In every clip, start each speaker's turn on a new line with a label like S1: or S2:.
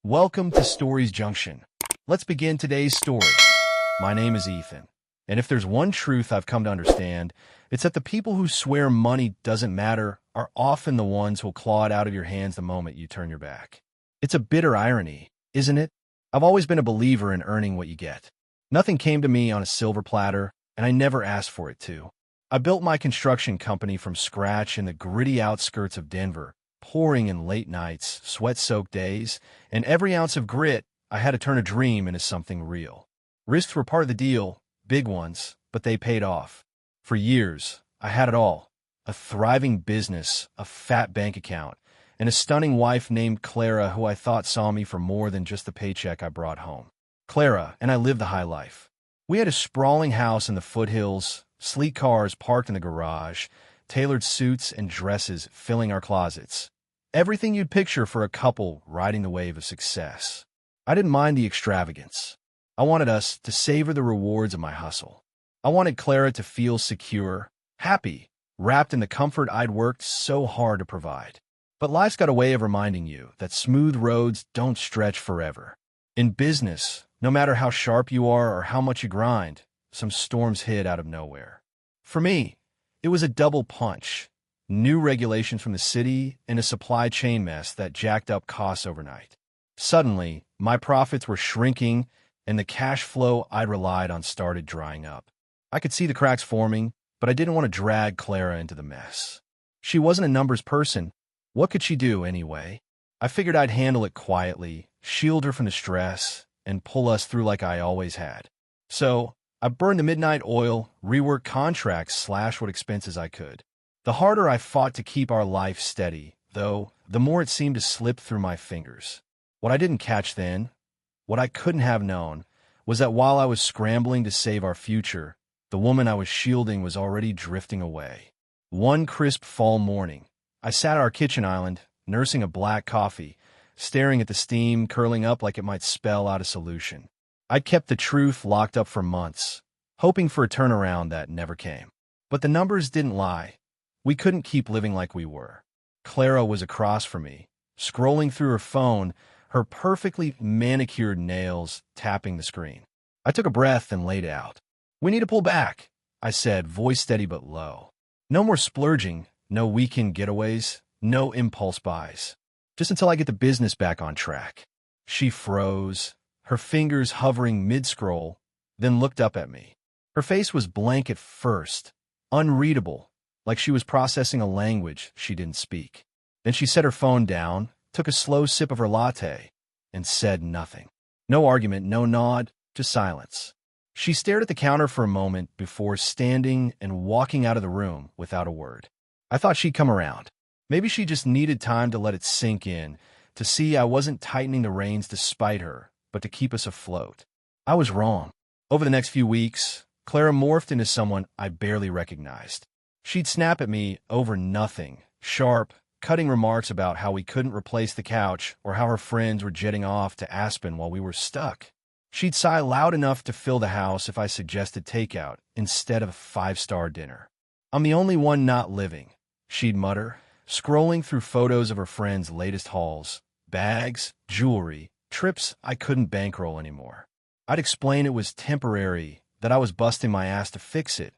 S1: Welcome to Stories Junction. Let's begin today's story. My name is Ethan, and if there's one truth I've come to understand, it's that the people who swear money doesn't matter are often the ones who'll claw it out of your hands the moment you turn your back. It's a bitter irony, isn't it? I've always been a believer in earning what you get. Nothing came to me on a silver platter, and I never asked for it to. I built my construction company from scratch in the gritty outskirts of Denver, pouring in late nights, sweat-soaked days, and every ounce of grit, I had to turn a dream into something real. Risks were part of the deal, big ones, but they paid off. For years, I had it all. A thriving business, a fat bank account, and a stunning wife named Clara who I thought saw me for more than just the paycheck I brought home. Clara and I lived the high life. We had a sprawling house in the foothills, sleek cars parked in the garage, tailored suits and dresses filling our closets. Everything you'd picture for a couple riding the wave of success. I didn't mind the extravagance. I wanted us to savor the rewards of my hustle. I wanted Clara to feel secure, happy, wrapped in the comfort I'd worked so hard to provide. But life's got a way of reminding you that smooth roads don't stretch forever. In business, no matter how sharp you are or how much you grind, some storms hit out of nowhere. For me, it was a double punch. New regulations from the city and a supply chain mess that jacked up costs overnight. Suddenly, my profits were shrinking and the cash flow I'd relied on started drying up. I could see the cracks forming, but I didn't want to drag Clara into the mess. She wasn't a numbers person. What could she do anyway? I figured I'd handle it quietly, shield her from the stress, and pull us through like I always had. So, I burned the midnight oil, reworked contracts, slashed what expenses I could. The harder I fought to keep our life steady, though, the more it seemed to slip through my fingers. What I didn't catch then, what I couldn't have known, was that while I was scrambling to save our future, the woman I was shielding was already drifting away. One crisp fall morning, I sat at our kitchen island, nursing a black coffee, staring at the steam curling up like it might spell out a solution. I'd kept the truth locked up for months, hoping for a turnaround that never came. But the numbers didn't lie. We couldn't keep living like we were. Clara was across from me, scrolling through her phone, her perfectly manicured nails tapping the screen. I took a breath and laid out. "We need to pull back," I said, voice steady but low. "No more splurging, no weekend getaways, no impulse buys. Just until I get the business back on track." She froze, her fingers hovering mid-scroll, then looked up at me. Her face was blank at first, unreadable, like she was processing a language she didn't speak. Then she set her phone down, took a slow sip of her latte, and said nothing. No argument, no nod, just silence. She stared at the counter for a moment before standing and walking out of the room without a word. I thought she'd come around. Maybe she just needed time to let it sink in, to see I wasn't tightening the reins to spite her, but to keep us afloat. I was wrong. Over the next few weeks, Clara morphed into someone I barely recognized. She'd snap at me over nothing, sharp, cutting remarks about how we couldn't replace the couch or how her friends were jetting off to Aspen while we were stuck. She'd sigh loud enough to fill the house if I suggested takeout instead of a five-star dinner. "I'm the only one not living," she'd mutter, scrolling through photos of her friends' latest hauls, bags, jewelry, trips I couldn't bankroll anymore. I'd explain it was temporary, that I was busting my ass to fix it,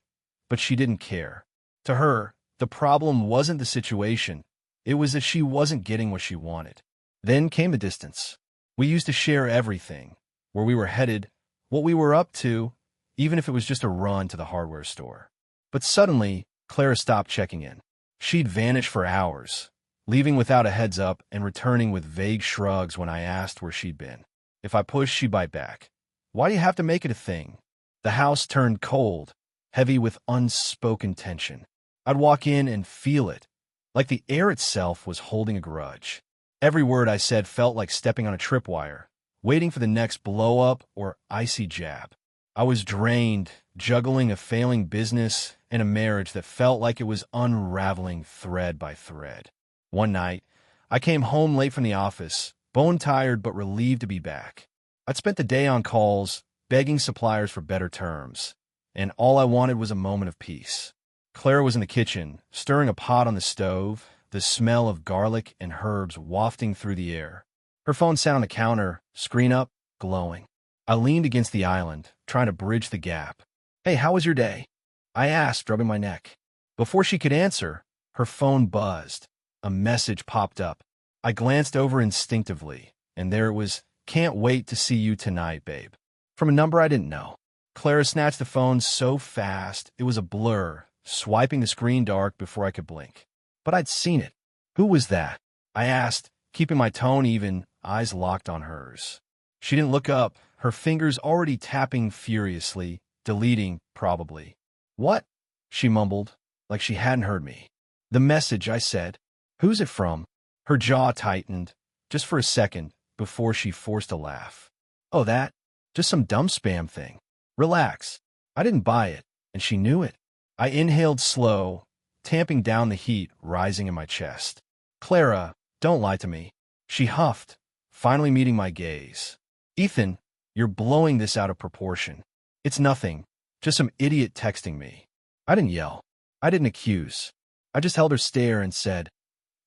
S1: but she didn't care. To her, the problem wasn't the situation, it was that she wasn't getting what she wanted. Then came the distance. We used to share everything, where we were headed, what we were up to, even if it was just a run to the hardware store. But suddenly, Clara stopped checking in. She'd vanish for hours, leaving without a heads up and returning with vague shrugs when I asked where she'd been. If I pushed, she'd bite back. "Why do you have to make it a thing?" The house turned cold, heavy with unspoken tension. I'd walk in and feel it, like the air itself was holding a grudge. Every word I said felt like stepping on a tripwire, waiting for the next blow-up or icy jab. I was drained, juggling a failing business and a marriage that felt like it was unraveling thread by thread. One night, I came home late from the office, bone-tired but relieved to be back. I'd spent the day on calls, begging suppliers for better terms, and all I wanted was a moment of peace. Clara was in the kitchen, stirring a pot on the stove, the smell of garlic and herbs wafting through the air. Her phone sat on the counter, screen up, glowing. I leaned against the island, trying to bridge the gap. "Hey, how was your day?" I asked, rubbing my neck. Before she could answer, her phone buzzed. A message popped up. I glanced over instinctively, and there it was, "Can't wait to see you tonight, babe." From a number I didn't know. Clara snatched the phone so fast, it was a blur, swiping the screen dark before I could blink. But I'd seen it. "Who was that?" I asked, keeping my tone even, eyes locked on hers. She didn't look up, her fingers already tapping furiously, deleting, probably. "What?" she mumbled, like she hadn't heard me. "The message," I said. "Who's it from?" Her jaw tightened, just for a second, before she forced a laugh. "Oh, that? Just some dumb spam thing. Relax. I didn't buy it, and she knew it." I inhaled slow, tamping down the heat rising in my chest. "Clara, don't lie to me." She huffed, finally meeting my gaze. "Ethan, you're blowing this out of proportion. It's nothing, just some idiot texting me." I didn't yell. I didn't accuse. I just held her stare and said,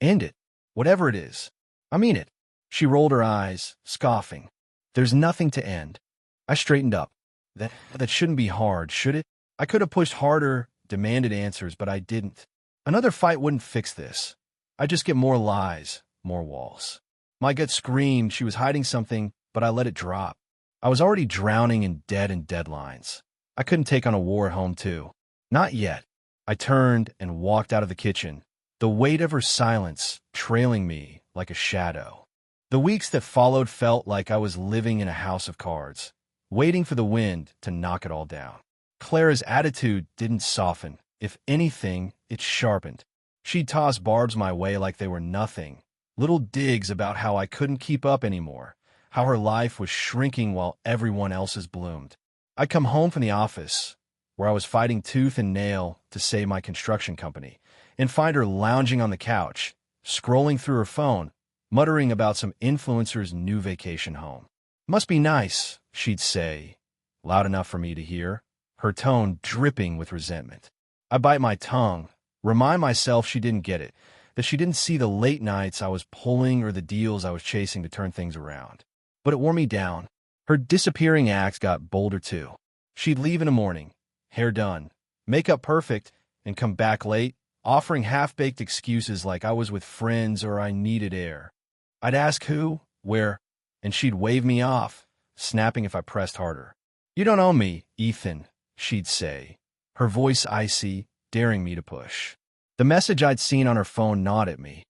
S1: "End it. Whatever it is. I mean it." She rolled her eyes, scoffing. "There's nothing to end." I straightened up. That shouldn't be hard, should it? I could have pushed harder, demanded answers, but I didn't. Another fight wouldn't fix this. I'd just get more lies, more walls. My gut screamed she was hiding something, but I let it drop. I was already drowning in debt and deadlines. I couldn't take on a war at home, too. Not yet. I turned and walked out of the kitchen, the weight of her silence trailing me like a shadow. The weeks that followed felt like I was living in a house of cards, waiting for the wind to knock it all down. Clara's attitude didn't soften. If anything, it sharpened. She'd toss barbs my way like they were nothing, little digs about how I couldn't keep up anymore, how her life was shrinking while everyone else's bloomed. I'd come home from the office, where I was fighting tooth and nail to save my construction company, and find her lounging on the couch, scrolling through her phone, muttering about some influencer's new vacation home. "Must be nice," she'd say, loud enough for me to hear, her tone dripping with resentment. I bite my tongue, remind myself she didn't get it, that she didn't see the late nights I was pulling or the deals I was chasing to turn things around. But it wore me down. Her disappearing acts got bolder too. She'd leave in the morning, hair done, makeup perfect, and come back late, offering half-baked excuses like I was with friends or I needed air. I'd ask who, where, and she'd wave me off, snapping if I pressed harder. "You don't owe me, Ethan," she'd say, her voice icy, daring me to push. The message I'd seen on her phone gnawed at me,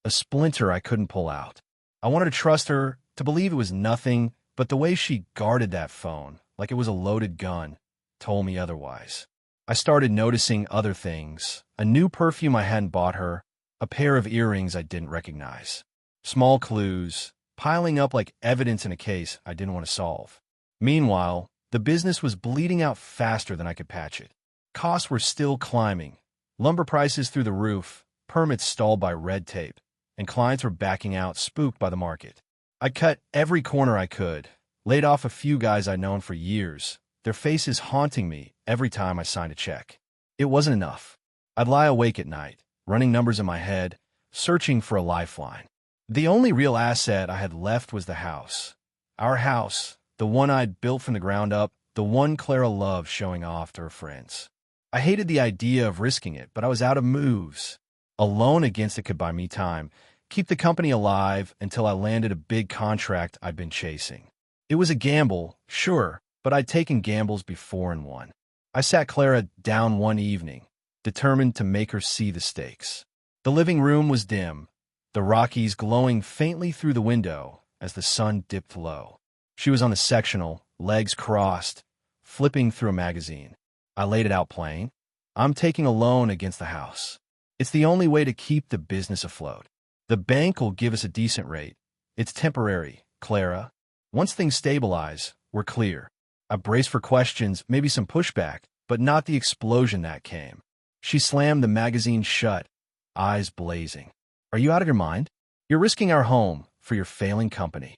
S1: a splinter I couldn't pull out. I wanted to trust her, to believe it was nothing, but the way she guarded that phone, like it was a loaded gun, told me otherwise. I started noticing other things, a new perfume I hadn't bought her, a pair of earrings I didn't recognize. Small clues, piling up like evidence in a case I didn't want to solve. Meanwhile, the business was bleeding out faster than I could patch it. Costs were still climbing, lumber prices through the roof, permits stalled by red tape, and clients were backing out, spooked by the market. I cut every corner I could, laid off a few guys I'd known for years, their faces haunting me every time I signed a check. It wasn't enough. I'd lie awake at night, running numbers in my head, searching for a lifeline. The only real asset I had left was the house. Our house, the one I'd built from the ground up, the one Clara loved showing off to her friends. I hated the idea of risking it, but I was out of moves. A loan against it could buy me time, keep the company alive until I landed a big contract I'd been chasing. It was a gamble, sure, but I'd taken gambles before and won. I sat Clara down one evening, determined to make her see the stakes. The living room was dim, the Rockies glowing faintly through the window as the sun dipped low. She was on the sectional, legs crossed, flipping through a magazine. I laid it out plain. "I'm taking a loan against the house. It's the only way to keep the business afloat. The bank will give us a decent rate. It's temporary, Clara. Once things stabilize, we're clear." I braced for questions, maybe some pushback, but not the explosion that came. She slammed the magazine shut, eyes blazing. "Are you out of your mind? You're risking our home for your failing company."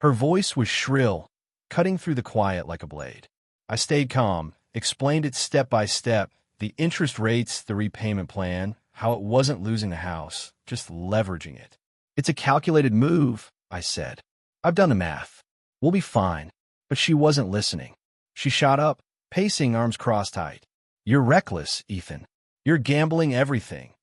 S1: Her voice was shrill, cutting through the quiet like a blade. I stayed calm, explained it step by step, the interest rates, the repayment plan, how it wasn't losing the house, just leveraging it. "It's a calculated move," I said. I've done the math. We'll be fine. But she wasn't listening. She shot up, pacing, arms crossed tight. You're reckless, Ethan. You're gambling everything.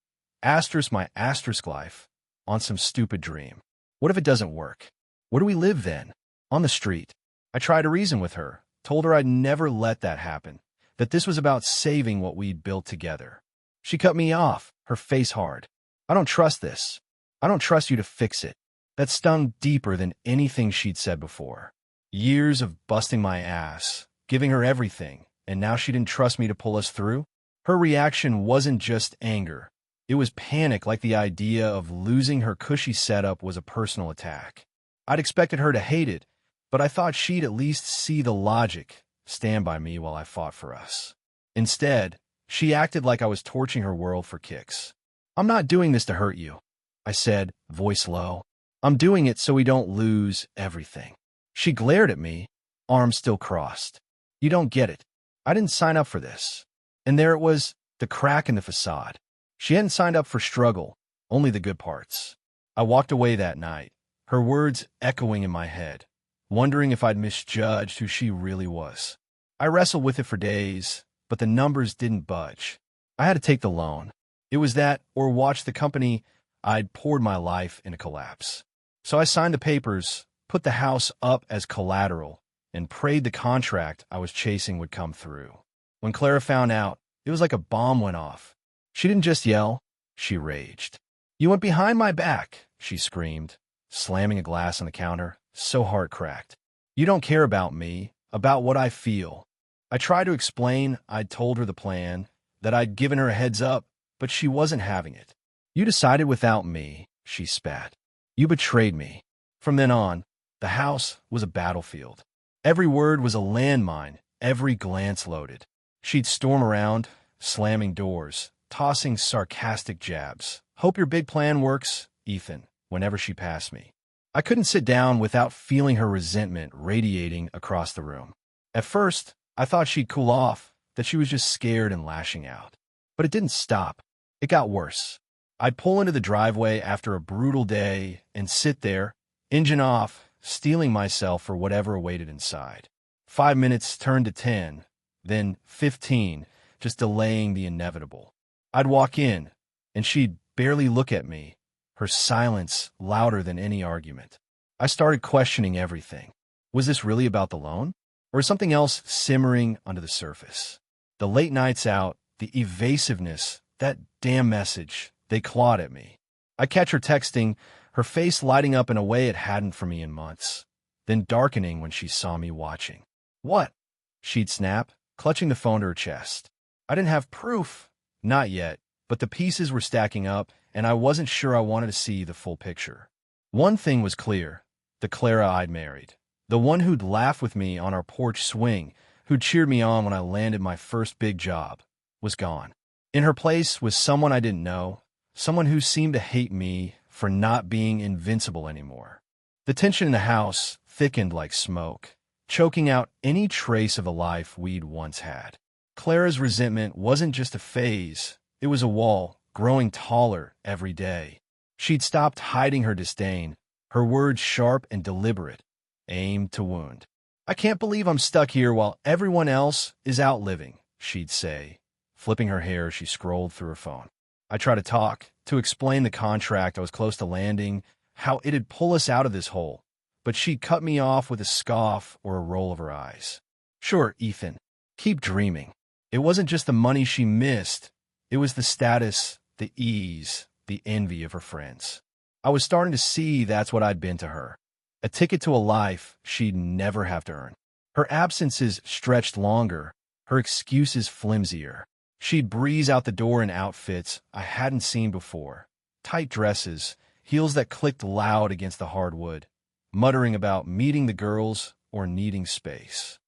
S1: Asterisk my asterisk life on some stupid dream. What if it doesn't work? Where do we live then? On the street. I tried to reason with her, told her I'd never let that happen, that this was about saving what we'd built together. She cut me off, her face hard. I don't trust this. I don't trust you to fix it. That stung deeper than anything she'd said before. Years of busting my ass, giving her everything, and now she didn't trust me to pull us through? Her reaction wasn't just anger. It was panic, like the idea of losing her cushy setup was a personal attack. I'd expected her to hate it, but I thought she'd at least see the logic, stand by me while I fought for us. Instead, she acted like I was torching her world for kicks. I'm not doing this to hurt you, I said, voice low. I'm doing it so we don't lose everything. She glared at me, arms still crossed. You don't get it. I didn't sign up for this. And there it was, the crack in the facade. She hadn't signed up for struggle, only the good parts. I walked away that night, her words echoing in my head, wondering if I'd misjudged who she really was. I wrestled with it for days, but the numbers didn't budge. I had to take the loan. It was that, or watch the company I'd poured my life into collapse. So I signed the papers, put the house up as collateral, and prayed the contract I was chasing would come through. When Clara found out, it was like a bomb went off. She didn't just yell, she raged. You went behind my back, she screamed, slamming a glass on the counter, so heart cracked. You don't care about me, about what I feel. I tried to explain I'd told her the plan, that I'd given her a heads up, but she wasn't having it. You decided without me, she spat. You betrayed me. From then on, the house was a battlefield. Every word was a landmine, every glance loaded. She'd storm around, slamming doors, tossing sarcastic jabs. Hope your big plan works, Ethan, whenever she passed me. I couldn't sit down without feeling her resentment radiating across the room. At first, I thought she'd cool off, that she was just scared and lashing out. But it didn't stop. It got worse. I'd pull into the driveway after a brutal day and sit there, engine off, steeling myself for whatever awaited inside. 5 minutes turned to 10, then 15, just delaying the inevitable. I'd walk in, and she'd barely look at me, her silence louder than any argument. I started questioning everything. Was this really about the loan? Or something else simmering under the surface? The late nights out, the evasiveness, that damn message, they clawed at me. I'd catch her texting, her face lighting up in a way it hadn't for me in months, then darkening when she saw me watching. What? She'd snap, clutching the phone to her chest. I didn't have proof. Not yet, but the pieces were stacking up, and I wasn't sure I wanted to see the full picture. One thing was clear, the Clara I'd married. The one who'd laugh with me on our porch swing, who'd cheered me on when I landed my first big job, was gone. In her place was someone I didn't know, someone who seemed to hate me for not being invincible anymore. The tension in the house thickened like smoke, choking out any trace of the life we'd once had. Clara's resentment wasn't just a phase, it was a wall, growing taller every day. She'd stopped hiding her disdain, her words sharp and deliberate, aimed to wound. I can't believe I'm stuck here while everyone else is out living, she'd say, flipping her hair as she scrolled through her phone. I tried to talk, to explain the contract I was close to landing, how it'd pull us out of this hole, but she'd cut me off with a scoff or a roll of her eyes. Sure, Ethan, keep dreaming. It wasn't just the money she missed, it was the status, the ease, the envy of her friends. I was starting to see that's what I'd been to her. A ticket to a life she'd never have to earn. Her absences stretched longer, her excuses flimsier. She'd breeze out the door in outfits I hadn't seen before. Tight dresses, heels that clicked loud against the hardwood, muttering about meeting the girls or needing space.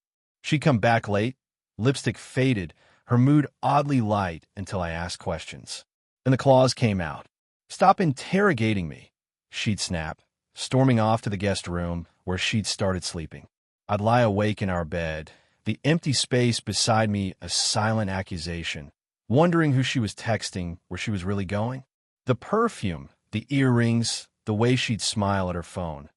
S1: She'd come back late, lipstick faded, her mood oddly light until I asked questions. Then the claws came out. Stop interrogating me, she'd snap, storming off to the guest room where she'd started sleeping. I'd lie awake in our bed, the empty space beside me a silent accusation, wondering who she was texting, where she was really going. The perfume, the earrings, the way she'd smile at her phone.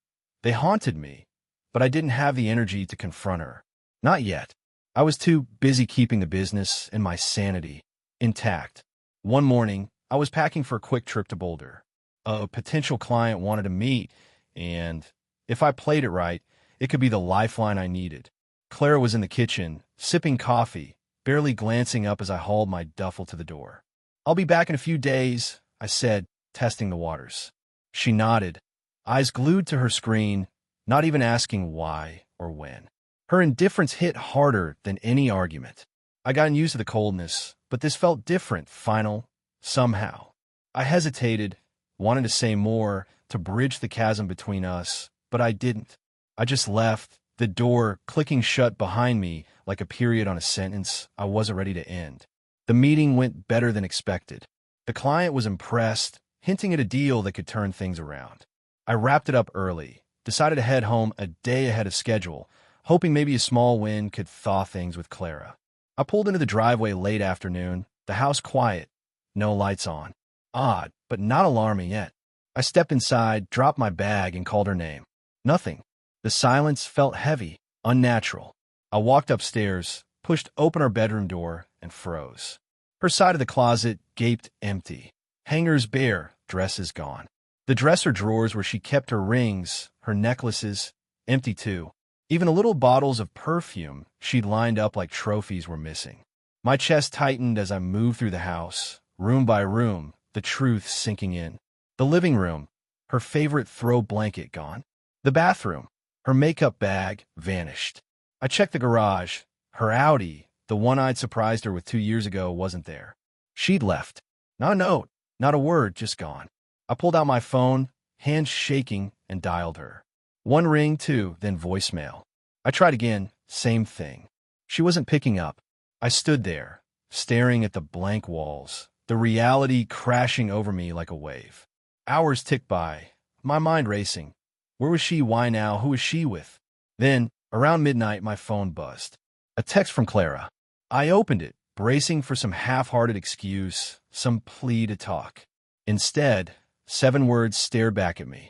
S1: They haunted me, but I didn't have the energy to confront her. Not yet. I was too busy keeping the business and my sanity intact. One morning, I was packing for a quick trip to Boulder. A potential client wanted to meet, and if I played it right, it could be the lifeline I needed. Clara was in the kitchen, sipping coffee, barely glancing up as I hauled my duffel to the door. "I'll be back in a few days," I said, testing the waters. She nodded, eyes glued to her screen, not even asking why or when. Her indifference hit harder than any argument. I gotten used to the coldness, but this felt different, final, somehow. I hesitated, wanted to say more, to bridge the chasm between us, but I didn't. I just left, the door clicking shut behind me like a period on a sentence I wasn't ready to end. The meeting went better than expected. The client was impressed, hinting at a deal that could turn things around. I wrapped it up early, decided to head home a day ahead of schedule, hoping maybe a small win could thaw things with Clara. I pulled into the driveway late afternoon, the house quiet, no lights on. Odd, but not alarming yet. I stepped inside, dropped my bag, and called her name. Nothing. The silence felt heavy, unnatural. I walked upstairs, pushed open her bedroom door, and froze. Her side of the closet gaped empty. Hangers bare, dresses gone. The dresser drawers where she kept her rings, her necklaces, empty too. Even the little bottles of perfume she'd lined up like trophies were missing. My chest tightened as I moved through the house, room by room, the truth sinking in. The living room, her favorite throw blanket gone. The bathroom, her makeup bag vanished. I checked the garage. Her Audi, the one I'd surprised her with 2 years ago, wasn't there. She'd left. Not a note, not a word, just gone. I pulled out my phone, hands shaking, and dialed her. One ring, two, then voicemail. I tried again, same thing. She wasn't picking up. I stood there, staring at the blank walls, the reality crashing over me like a wave. Hours ticked by, my mind racing. Where was she? Why now? Who was she with? Then, around midnight, my phone buzzed. A text from Clara. I opened it, bracing for some half-hearted excuse, some plea to talk. Instead, 7 words stared back at me.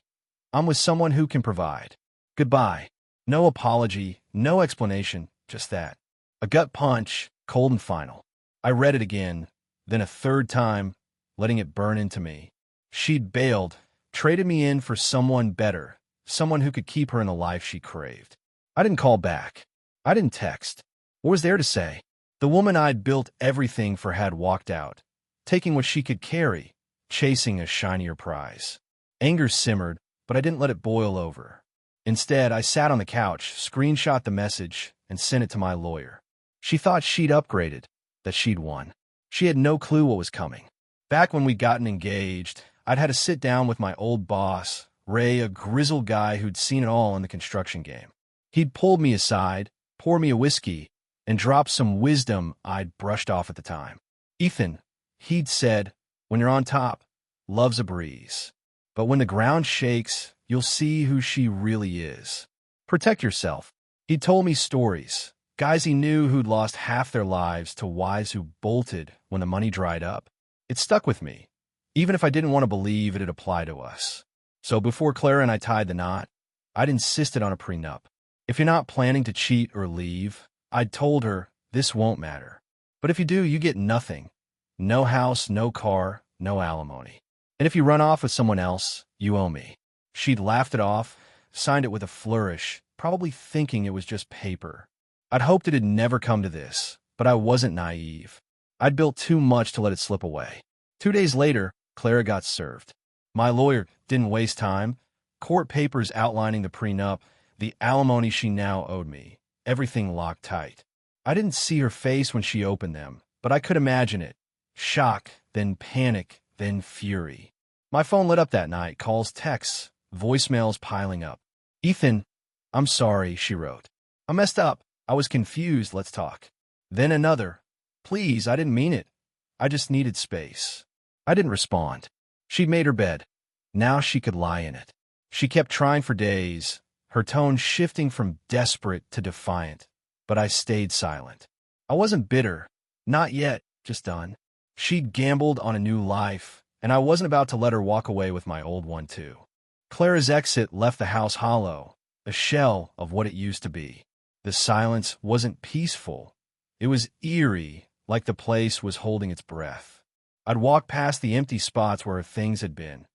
S1: "I'm with someone who can provide. Goodbye." No apology, no explanation, just that. A gut punch, cold and final. I read it again, then a third time, letting it burn into me. She'd bailed, traded me in for someone better, someone who could keep her in the life she craved. I didn't call back. I didn't text. What was there to say? The woman I'd built everything for had walked out, taking what she could carry, chasing a shinier prize. Anger simmered, but I didn't let it boil over. Instead, I sat on the couch, screenshot the message, and sent it to my lawyer. She thought she'd upgraded, that she'd won. She had no clue what was coming. Back when we'd gotten engaged, I'd had to sit down with my old boss, Ray, a grizzled guy who'd seen it all in the construction game. He'd pulled me aside, poured me a whiskey, and dropped some wisdom I'd brushed off at the time. "Ethan," he'd said, "when you're on top, love's a breeze. But when the ground shakes, you'll see who she really is. Protect yourself." He'd told me stories, guys he knew who'd lost half their lives to wives who bolted when the money dried up. It stuck with me, even if I didn't want to believe it'd apply to us. So before Clara and I tied the knot, I'd insisted on a prenup. If you're not planning to cheat or leave, I'd told her, this won't matter. But if you do, you get nothing. No house, no car, no alimony. And if you run off with someone else, you owe me. She'd laughed it off, signed it with a flourish, probably thinking it was just paper. I'd hoped it'd never come to this, but I wasn't naive. I'd built too much to let it slip away. 2 days later, Clara got served. My lawyer didn't waste time. Court papers outlining the prenup, the alimony she now owed me, everything locked tight. I didn't see her face when she opened them, but I could imagine it. Shock, then panic, then fury. My phone lit up that night, calls, texts, voicemails piling up. "Ethan, I'm sorry," she wrote. "I messed up. I was confused. Let's talk." Then another. "Please, I didn't mean it. I just needed space." I didn't respond. She'd made her bed. Now she could lie in it. She kept trying for days, her tone shifting from desperate to defiant, but I stayed silent. I wasn't bitter. Not yet, just done. She'd gambled on a new life, and I wasn't about to let her walk away with my old one too. Clara's exit left the house hollow, a shell of what it used to be. The silence wasn't peaceful. It was eerie, like the place was holding its breath. I'd walk past the empty spots where her things had been,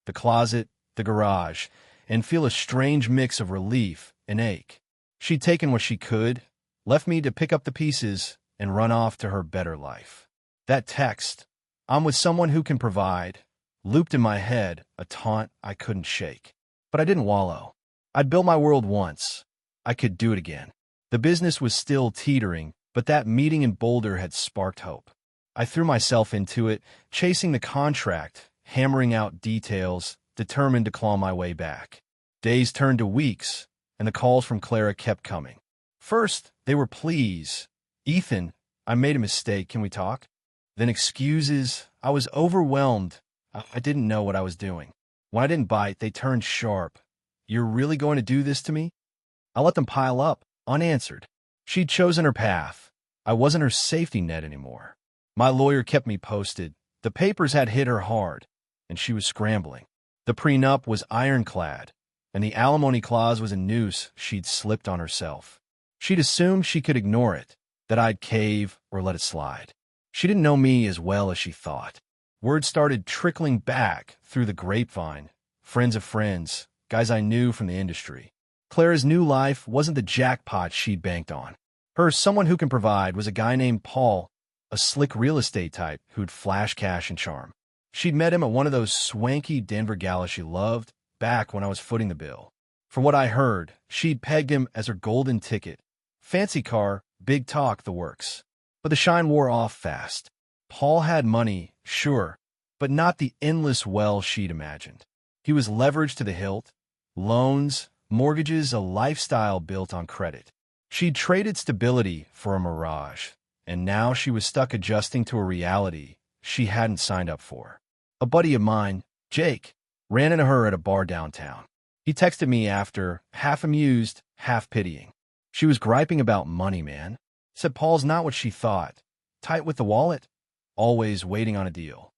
S1: the closet, the garage, and feel a strange mix of relief and ache. She'd taken what she could, left me to pick up the pieces and run off to her better life. That text, "I'm with someone who can provide," looped in my head, a taunt I couldn't shake. But I didn't wallow. I'd built my world once. I could do it again. The business was still teetering, but that meeting in Boulder had sparked hope. I threw myself into it, chasing the contract, hammering out details, determined to claw my way back. Days turned to weeks, and the calls from Clara kept coming. First, they were pleas. "Ethan, I made a mistake. Can we talk?" Then excuses. I was overwhelmed. I didn't know what I was doing. When I didn't bite, they turned sharp. "You're really going to do this to me?" I let them pile up, unanswered. She'd chosen her path. I wasn't her safety net anymore. My lawyer kept me posted. The papers had hit her hard, and she was scrambling. The prenup was ironclad, and the alimony clause was a noose she'd slipped on herself. She'd assumed she could ignore it, that I'd cave or let it slide. She didn't know me as well as she thought. Word started trickling back through the grapevine. Friends of friends, guys I knew from the industry. Clara's new life wasn't the jackpot she'd banked on. Her someone who can provide was a guy named Paul, a slick real estate type who'd flash cash and charm. She'd met him at one of those swanky Denver galas she loved, back when I was footing the bill. For what I heard, she'd pegged him as her golden ticket. Fancy car, big talk, the works. But the shine wore off fast. Paul had money, sure, but not the endless well she'd imagined. He was leveraged to the hilt, loans, mortgages, a lifestyle built on credit. She'd traded stability for a mirage, and now she was stuck adjusting to a reality she hadn't signed up for. A buddy of mine, Jake, ran into her at a bar downtown. He texted me after, half amused, half pitying. She was griping about money, man. Said Paul's not what she thought. Tight with the wallet, always waiting on a deal.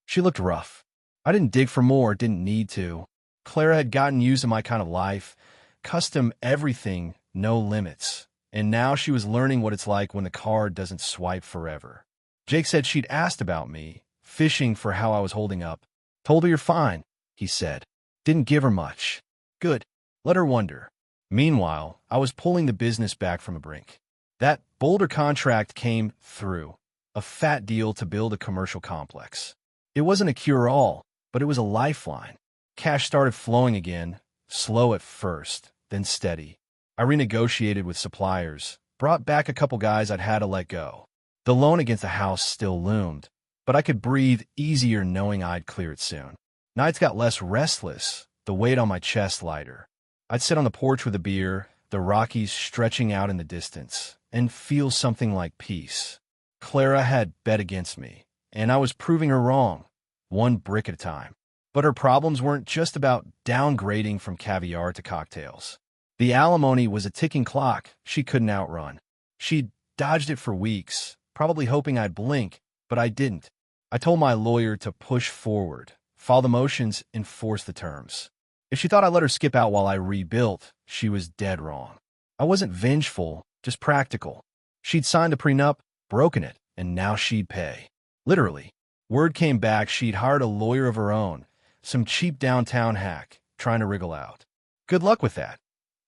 S1: She looked rough. I didn't dig for more, didn't need to. Clara had gotten used to my kind of life, custom everything, no limits. And now she was learning what it's like when the card doesn't swipe forever. Jake said she'd asked about me, fishing for how I was holding up. Told her you're fine, he said. Didn't give her much. Good. Let her wonder. Meanwhile, I was pulling the business back from the brink. That Boulder contract came through. A fat deal to build a commercial complex. It wasn't a cure-all, but it was a lifeline. Cash started flowing again, slow at first, then steady. I renegotiated with suppliers, brought back a couple guys I'd had to let go. The loan against the house still loomed, but I could breathe easier knowing I'd clear it soon. Nights got less restless, the weight on my chest lighter. I'd sit on the porch with a beer, the Rockies stretching out in the distance, and feel something like peace. Clara had bet against me, and I was proving her wrong, one brick at a time. But her problems weren't just about downgrading from caviar to cocktails. The alimony was a ticking clock she couldn't outrun. She'd dodged it for weeks, probably hoping I'd blink, but I didn't. I told my lawyer to push forward, follow the motions, enforce the terms. If she thought I let her skip out while I rebuilt, she was dead wrong. I wasn't vengeful, just practical. She'd signed a prenup, broken it, and now she'd pay. Literally. Word came back she'd hired a lawyer of her own, some cheap downtown hack, trying to wriggle out. Good luck with that.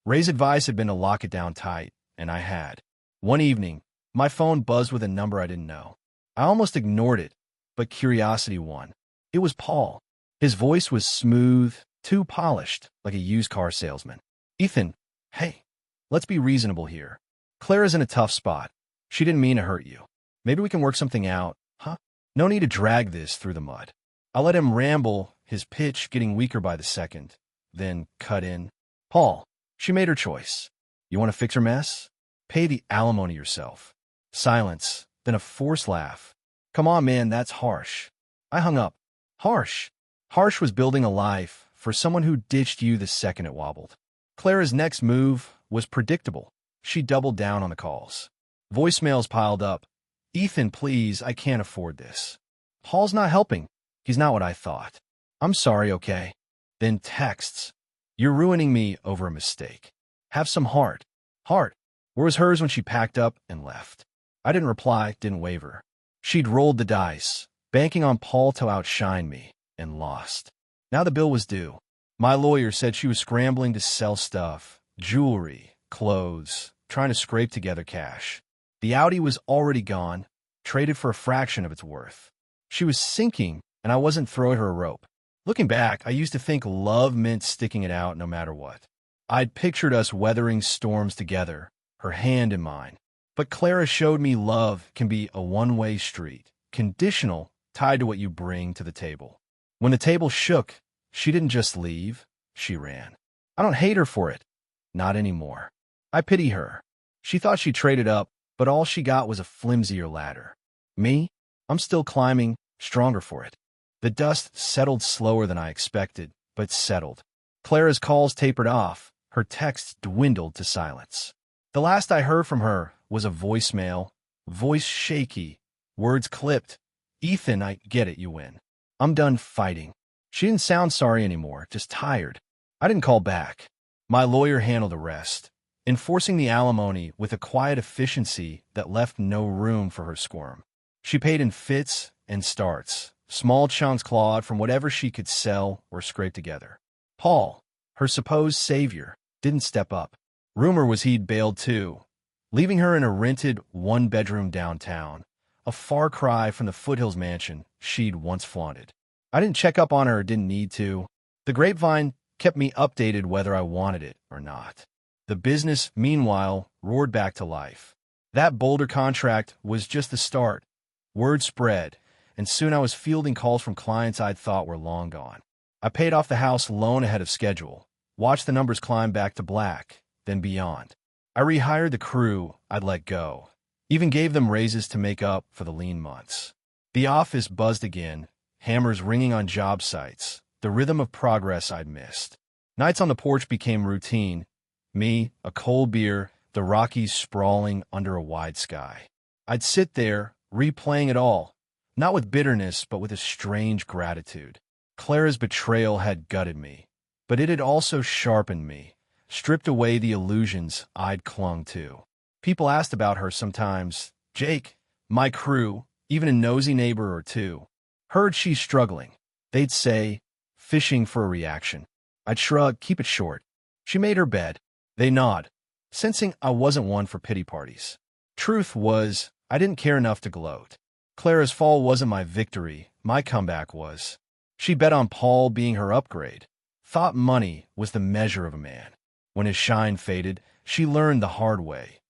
S1: Ray's advice had been to lock it down tight, and I had. One evening, my phone buzzed with a number I didn't know. I almost ignored it, but curiosity won. It was Paul. His voice was smooth, too polished, like a used car salesman. "Ethan, hey, let's be reasonable here. Clara's in a tough spot. She didn't mean to hurt you. Maybe we can work something out, huh? No need to drag this through the mud." I let him ramble, his pitch getting weaker by the second, then cut in. "Paul, she made her choice. You want to fix her mess? Pay the alimony yourself." Silence, then a forced laugh. "Come on, man, that's harsh." I hung up. Harsh. Harsh was building a life for someone who ditched you the second it wobbled. Clara's next move was predictable. She doubled down on the calls. Voicemails piled up. "Ethan, please, I can't afford this." "Paul's not helping. He's not what I thought." "I'm sorry, okay?" Then texts. You're ruining me over a mistake. Have some heart. Heart. Where was hers when she packed up and left? I didn't reply, didn't waver. She'd rolled the dice, banking on Paul to outshine me, and lost. Now the bill was due. My lawyer said she was scrambling to sell stuff, jewelry, clothes, trying to scrape together cash. The Audi was already gone, traded for a fraction of its worth. She was sinking, and I wasn't throwing her a rope. Looking back, I used to think love meant sticking it out no matter what. I'd pictured us weathering storms together, her hand in mine. But Clara showed me love can be a one-way street, conditional, tied to what you bring to the table. When the table shook, she didn't just leave, she ran. I don't hate her for it. Not anymore. I pity her. She thought she traded up, but all she got was a flimsier ladder. Me? I'm still climbing, stronger for it. The dust settled slower than I expected, but settled. Clara's calls tapered off, her texts dwindled to silence. The last I heard from her was a voicemail, voice shaky, words clipped. Ethan, I get it, you win. I'm done fighting. She didn't sound sorry anymore, just tired. I didn't call back. My lawyer handled the rest, enforcing the alimony with a quiet efficiency that left no room for her squirm. She paid in fits and starts, small chunks clawed from whatever she could sell or scrape together. Paul, her supposed savior, didn't step up. Rumor was he'd bailed too, leaving her in a rented one-bedroom downtown, a far cry from the foothills mansion she'd once flaunted. I didn't check up on her or didn't need to. The grapevine kept me updated whether I wanted it or not. The business, meanwhile, roared back to life. That Boulder contract was just the start. Word spread, and soon I was fielding calls from clients I'd thought were long gone. I paid off the house loan ahead of schedule, watched the numbers climb back to black, then beyond. I rehired the crew I'd let go, even gave them raises to make up for the lean months. The office buzzed again, hammers ringing on job sites, the rhythm of progress I'd missed. Nights on the porch became routine. Me, a cold beer, the Rockies sprawling under a wide sky. I'd sit there, replaying it all, not with bitterness, but with a strange gratitude. Clara's betrayal had gutted me, but it had also sharpened me, stripped away the illusions I'd clung to. People asked about her sometimes. Jake, my crew, even a nosy neighbor or two, heard she's struggling. They'd say, fishing for a reaction. I'd shrug, keep it short. She made her bed. They nod, sensing I wasn't one for pity parties. Truth was, I didn't care enough to gloat. Clara's fall wasn't my victory, my comeback was. She bet on Paul being her upgrade. Thought money was the measure of a man. When his shine faded, she learned the hard way.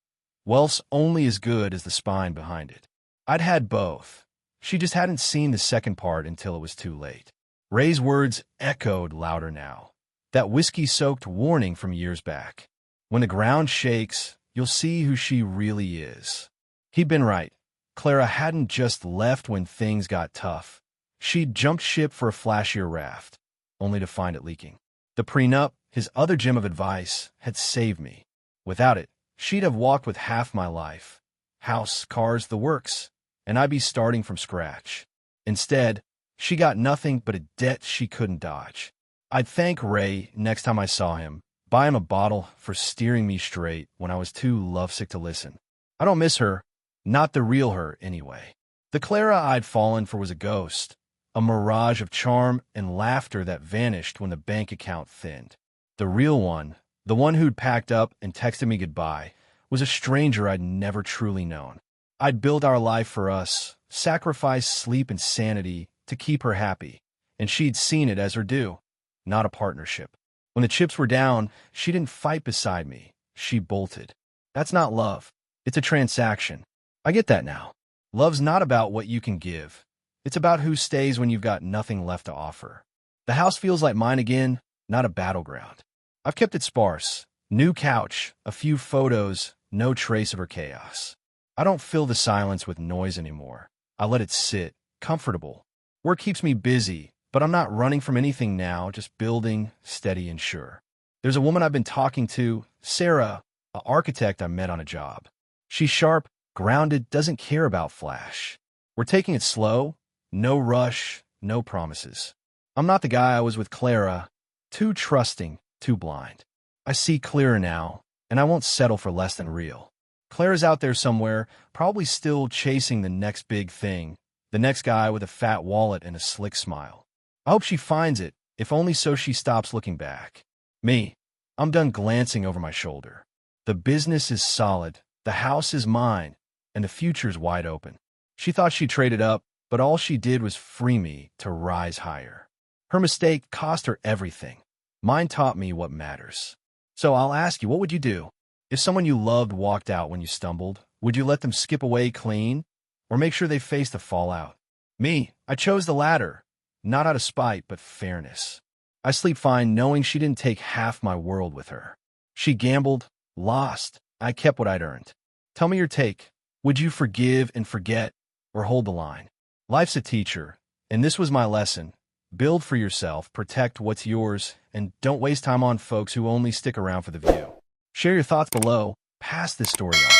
S1: Wealth's only as good as the spine behind it. I'd had both. She just hadn't seen the second part until it was too late. Ray's words echoed louder now. That whiskey-soaked warning from years back. When the ground shakes, you'll see who she really is. He'd been right. Clara hadn't just left when things got tough. She'd jumped ship for a flashier raft, only to find it leaking. The prenup, his other gem of advice, had saved me. Without it, she'd have walked with half my life. House, cars, the works, and I'd be starting from scratch. Instead, she got nothing but a debt she couldn't dodge. I'd thank Ray next time I saw him, buy him a bottle for steering me straight when I was too lovesick to listen. I don't miss her, not the real her anyway. The Clara I'd fallen for was a ghost, a mirage of charm and laughter that vanished when the bank account thinned. The real one, the one who'd packed up and texted me goodbye, was a stranger I'd never truly known. I'd built our life for us, sacrificed sleep and sanity to keep her happy, and she'd seen it as her due, not a partnership. When the chips were down, she didn't fight beside me. She bolted. That's not love. It's a transaction. I get that now. Love's not about what you can give. It's about who stays when you've got nothing left to offer. The house feels like mine again, not a battleground. I've kept it sparse. New couch, a few photos, no trace of her chaos. I don't fill the silence with noise anymore. I let it sit, comfortable. Work keeps me busy, but I'm not running from anything now, just building, steady and sure. There's a woman I've been talking to, Sarah, an architect I met on a job. She's sharp, grounded, doesn't care about flash. We're taking it slow, no rush, no promises. I'm not the guy I was with Clara, Too trusting, too blind. I see clearer now, and I won't settle for less than real. Clara's out there somewhere, probably still chasing the next big thing, the next guy with a fat wallet and a slick smile. I hope she finds it, if only so she stops looking back. Me, I'm done glancing over my shoulder. The business is solid, the house is mine, and the future's wide open. She thought she traded up, but all she did was free me to rise higher. Her mistake cost her everything. Mine taught me what matters. So I'll ask you, what would you do? If someone you loved walked out when you stumbled, would you let them skip away clean? Or make sure they face the fallout? Me, I chose the latter. Not out of spite, but fairness. I sleep fine knowing she didn't take half my world with her. She gambled, lost. I kept what I'd earned. Tell me your take. Would you forgive and forget, or hold the line? Life's a teacher, and this was my lesson. Build for yourself, protect what's yours, and don't waste time on folks who only stick around for the view. Share your thoughts below. Pass this story on.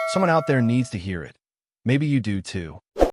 S1: Someone out there needs to hear it. Maybe you do too.